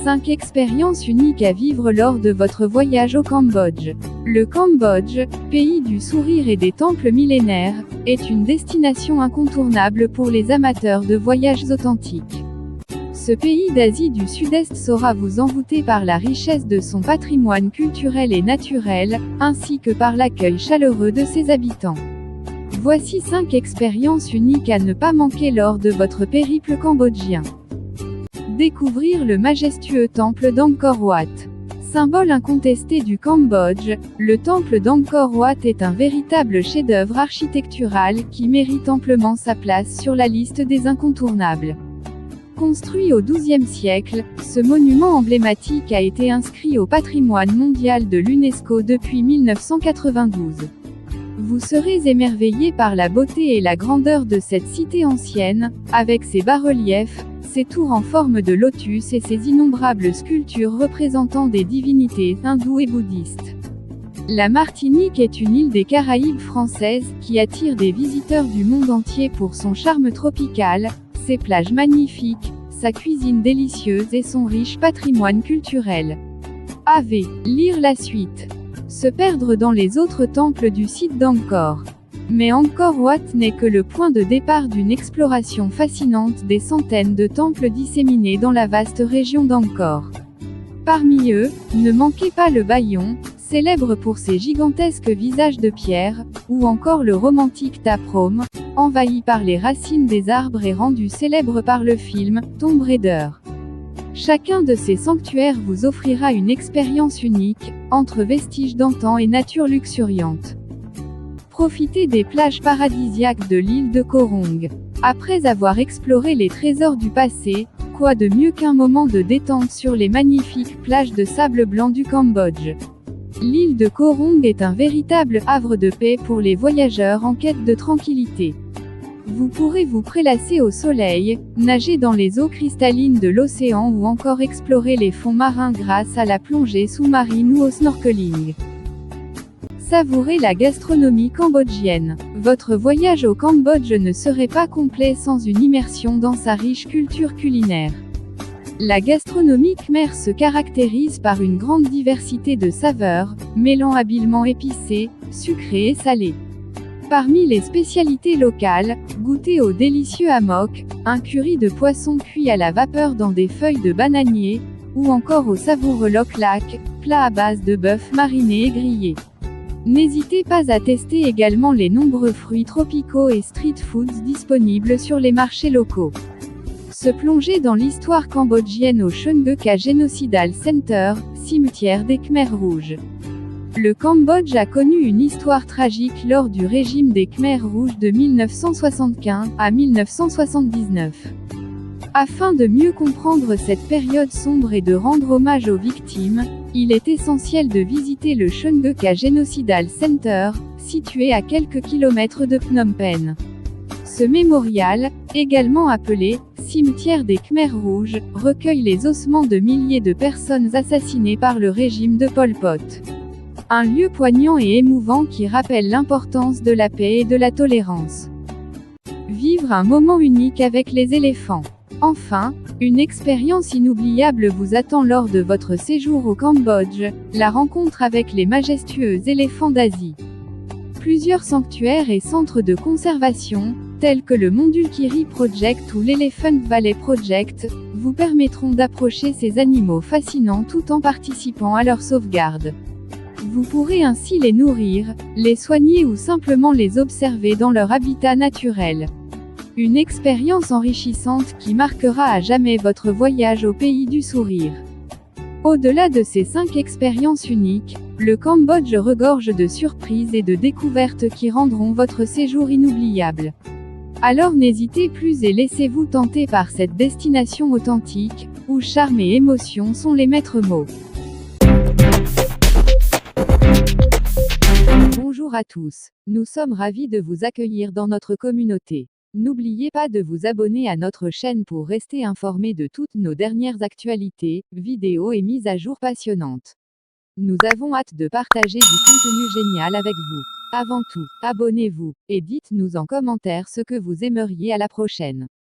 5 expériences uniques à vivre lors de votre voyage au Cambodge. Le Cambodge, pays du sourire et des temples millénaires, est une destination incontournable pour les amateurs de voyages authentiques. Ce pays d'Asie du Sud-Est saura vous envoûter par la richesse de son patrimoine culturel et naturel, ainsi que par l'accueil chaleureux de ses habitants. Voici 5 expériences uniques à ne pas manquer lors de votre périple cambodgien. Découvrir le majestueux temple d'Angkor Wat. Symbole incontesté du Cambodge, le temple d'Angkor Wat est un véritable chef-d'œuvre architectural qui mérite amplement sa place sur la liste des incontournables. Construit au XIIe siècle, ce monument emblématique a été inscrit au patrimoine mondial de l'UNESCO depuis 1992. Vous serez émerveillé par la beauté et la grandeur de cette cité ancienne, avec ses bas-reliefs, ses tours en forme de lotus et ses innombrables sculptures représentant des divinités hindoues et bouddhistes. La Martinique est une île des Caraïbes françaises qui attire des visiteurs du monde entier pour son charme tropical, ses plages magnifiques, sa cuisine délicieuse et son riche patrimoine culturel. Lire la suite. Se perdre dans les autres temples du site d'Angkor. Mais Angkor Wat n'est que le point de départ d'une exploration fascinante des centaines de temples disséminés dans la vaste région d'Angkor. Parmi eux, ne manquez pas le Bayon, célèbre pour ses gigantesques visages de pierre, ou encore le romantique Taprom, envahi par les racines des arbres et rendu célèbre par le film Tomb Raider. Chacun de ces sanctuaires vous offrira une expérience unique, entre vestiges d'antan et nature luxuriante. Profitez des plages paradisiaques de l'île de Koh Rong. Après avoir exploré les trésors du passé, quoi de mieux qu'un moment de détente sur les magnifiques plages de sable blanc du Cambodge. L'île de Koh Rong est un véritable havre de paix pour les voyageurs en quête de tranquillité. Vous pourrez vous prélasser au soleil, nager dans les eaux cristallines de l'océan ou encore explorer les fonds marins grâce à la plongée sous-marine ou au snorkeling. Savourez la gastronomie cambodgienne. Votre voyage au Cambodge ne serait pas complet sans une immersion dans sa riche culture culinaire. La gastronomie khmer se caractérise par une grande diversité de saveurs, mêlant habilement épicé, sucré et salé. Parmi les spécialités locales, goûtez au délicieux hamok, un curry de poisson cuit à la vapeur dans des feuilles de bananier, ou encore au savoureux lok lak, plat à base de bœuf mariné et grillé. N'hésitez pas à tester également les nombreux fruits tropicaux et street foods disponibles sur les marchés locaux. Se plonger dans l'histoire cambodgienne au Cheongkeuk Genocide Center, cimetière des Khmers rouges. Le Cambodge a connu une histoire tragique lors du régime des Khmers rouges de 1975 à 1979. Afin de mieux comprendre cette période sombre et de rendre hommage aux victimes, il est essentiel de visiter le Cheongkeuk Genocide Center, situé à quelques kilomètres de Phnom Penh. Ce mémorial, également appelé cimetière des Khmers rouges, recueille les ossements de milliers de personnes assassinées par le régime de Pol Pot. Un lieu poignant et émouvant qui rappelle l'importance de la paix et de la tolérance. Vivre un moment unique avec les éléphants. Enfin, une expérience inoubliable vous attend lors de votre séjour au Cambodge, la rencontre avec les majestueux éléphants d'Asie. Plusieurs sanctuaires et centres de conservation, tels que le Mondulkiri Project ou l'Elephant Valley Project, vous permettront d'approcher ces animaux fascinants tout en participant à leur sauvegarde. Vous pourrez ainsi les nourrir, les soigner ou simplement les observer dans leur habitat naturel. Une expérience enrichissante qui marquera à jamais votre voyage au pays du sourire. Au-delà de ces 5 expériences uniques, le Cambodge regorge de surprises et de découvertes qui rendront votre séjour inoubliable. Alors n'hésitez plus et laissez-vous tenter par cette destination authentique, où charme et émotion sont les maîtres mots. Bonjour à tous. Nous sommes ravis de vous accueillir dans notre communauté. N'oubliez pas de vous abonner à notre chaîne pour rester informé de toutes nos dernières actualités, vidéos et mises à jour passionnantes. Nous avons hâte de partager du contenu génial avec vous. Avant tout, abonnez-vous, et dites-nous en commentaire ce que vous aimeriez à la prochaine.